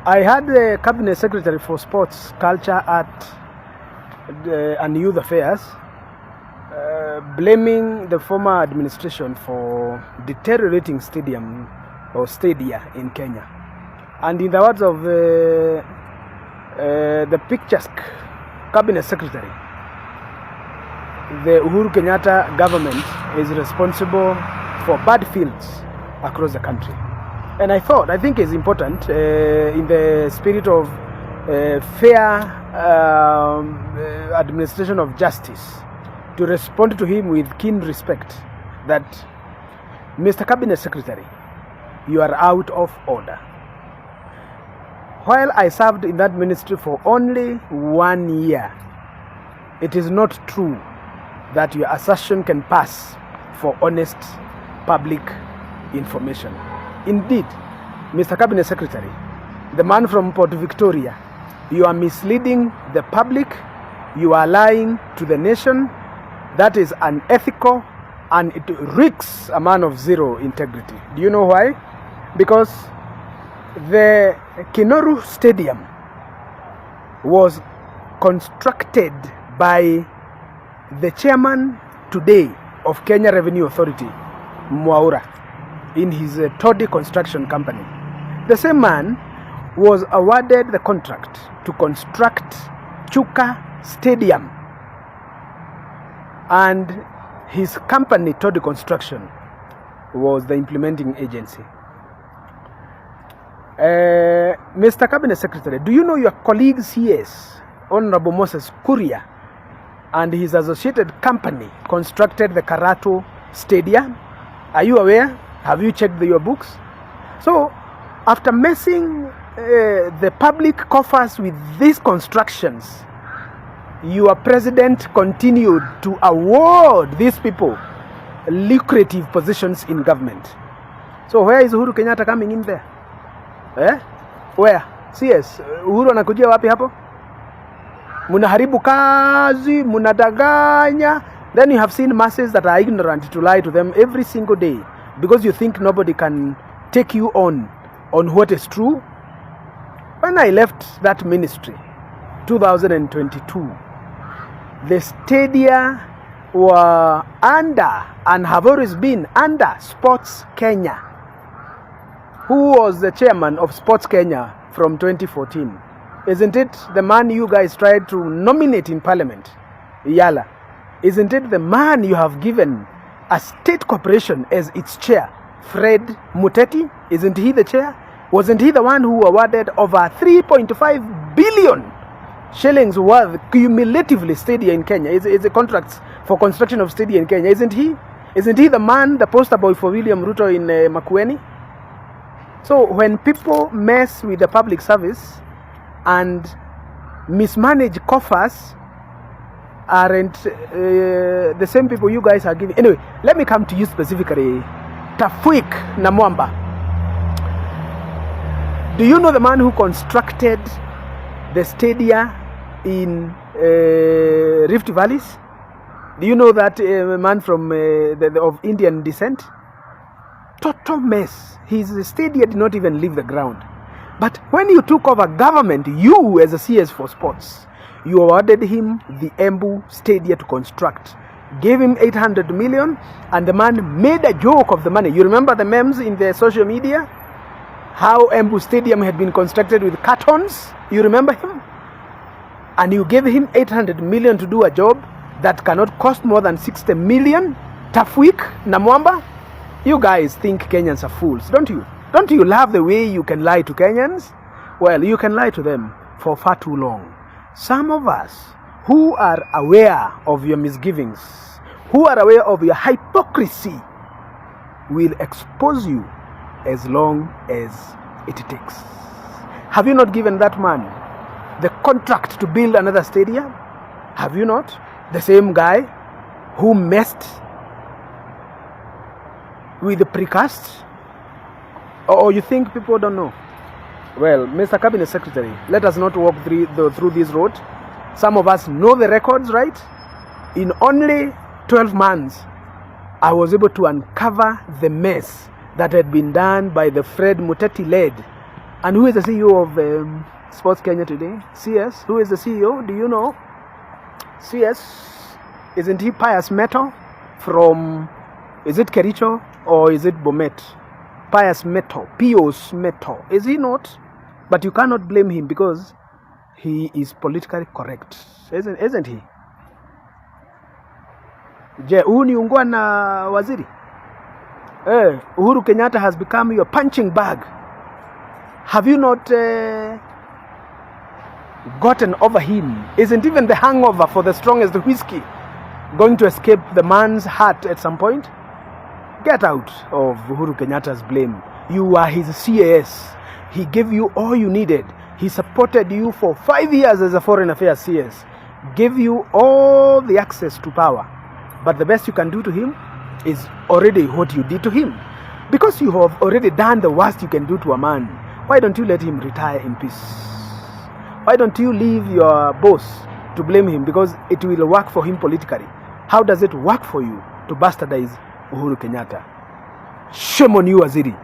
I had the Cabinet Secretary for Sports, Culture, Art and Youth Affairs blaming the former administration for deteriorating stadium or stadia in Kenya. And in the words of the picturesque Cabinet Secretary, the Uhuru Kenyatta government is responsible for bad fields across the country. And I think it's important in the spirit of fair administration of justice to respond to him with keen respect that, Mr. Cabinet Secretary, you are out of order. While I served in that ministry for only 1 year, it is not true that your assertion can pass for honest public information. Indeed, Mr. Cabinet Secretary, the man from Port Victoria, you are misleading the public, you are lying to the nation. That is unethical and it reeks a man of zero integrity. Do you know why? Because the Kinoru Stadium was constructed by the chairman today of Kenya Revenue Authority, Mwaura, in his Toddy construction company. The same man was awarded the contract to construct Chuka Stadium, and his company, Toddy Construction, was the implementing agency. Mr. Cabinet Secretary, do you know your colleague CS, Honorable Moses Kuria, and his associated company constructed the Karato Stadium? Are you aware? Have you checked your books? So, after messing the public coffers with these constructions, your president continued to award these people lucrative positions in government. So, where is Uhuru Kenyatta coming in there? Where? CS, Uhuru anakujia wapi hapo? Munaharibu kazi, munadaganya. Then you have seen masses that are ignorant to lie to them every single day because you think nobody can take you on what is true. When I left that ministry, 2022, the stadia were under and have always been under Sports Kenya. Who was the chairman of Sports Kenya from 2014? Isn't it the man you guys tried to nominate in parliament, Yala? Isn't it the man you have given a state corporation as its chair, Fred Muteti? Isn't he the chair? Wasn't he the one who awarded over 3.5 billion shillings worth cumulatively stadia in Kenya? It's a contract for construction of stadia in Kenya. Isn't he? Isn't he the man, the poster boy for William Ruto in Makueni? So when people mess with the public service and mismanage coffers, aren't the same people you guys are giving. Anyway, let me come to you specifically. Tafwik Namwamba. Do you know the man who constructed the stadia in Rift Valleys? Do you know that man from of Indian descent? Total mess. His stadia did not even leave the ground. But when you took over government, you as a CS for sports, you awarded him the Embu Stadium to construct, gave him 800 million, and the man made a joke of the money. You remember the memes in the social media? How Embu Stadium had been constructed with cartons? You remember him? And you gave him 800 million to do a job that cannot cost more than 60 million? Tafwik Namwamba? You guys think Kenyans are fools, don't you? Don't you love the way you can lie to Kenyans? Well, you can lie to them for far too long. Some of us who are aware of your misgivings, who are aware of your hypocrisy, will expose you as long as it takes. Have you not given that man the contract to build another stadium? Have you not? The same guy who messed with the precast? Or you think people don't know? Well, Mr. Cabinet Secretary, let us not walk through this road. Some of us know the records, right? In only 12 months, I was able to uncover the mess that had been done by the Fred Muteti-led And who is the CEO of Sports Kenya today? CS. Who is the CEO? Do you know? CS. Isn't he Pius Meto from, is it Kericho or is it Bomet? Pius Meto. Pius Meto. Is he not? But you cannot blame him because he is politically correct. Isn't he? Je, huu ni ungwana waziri? Uhuru Kenyatta has become your punching bag. Have you not gotten over him? Isn't even the hangover for the strongest whiskey going to escape the man's heart at some point? Get out of Uhuru Kenyatta's blame. You are his CAS. He gave you all you needed. He supported you for 5 years as a foreign affairs CS. Gave you all the access to power. But the best you can do to him is already what you did to him. Because you have already done the worst you can do to a man, why don't you let him retire in peace? Why don't you leave your boss to blame him because it will work for him politically? How does it work for you to bastardize Uhuru Kenyatta? Shame on you, Waziri.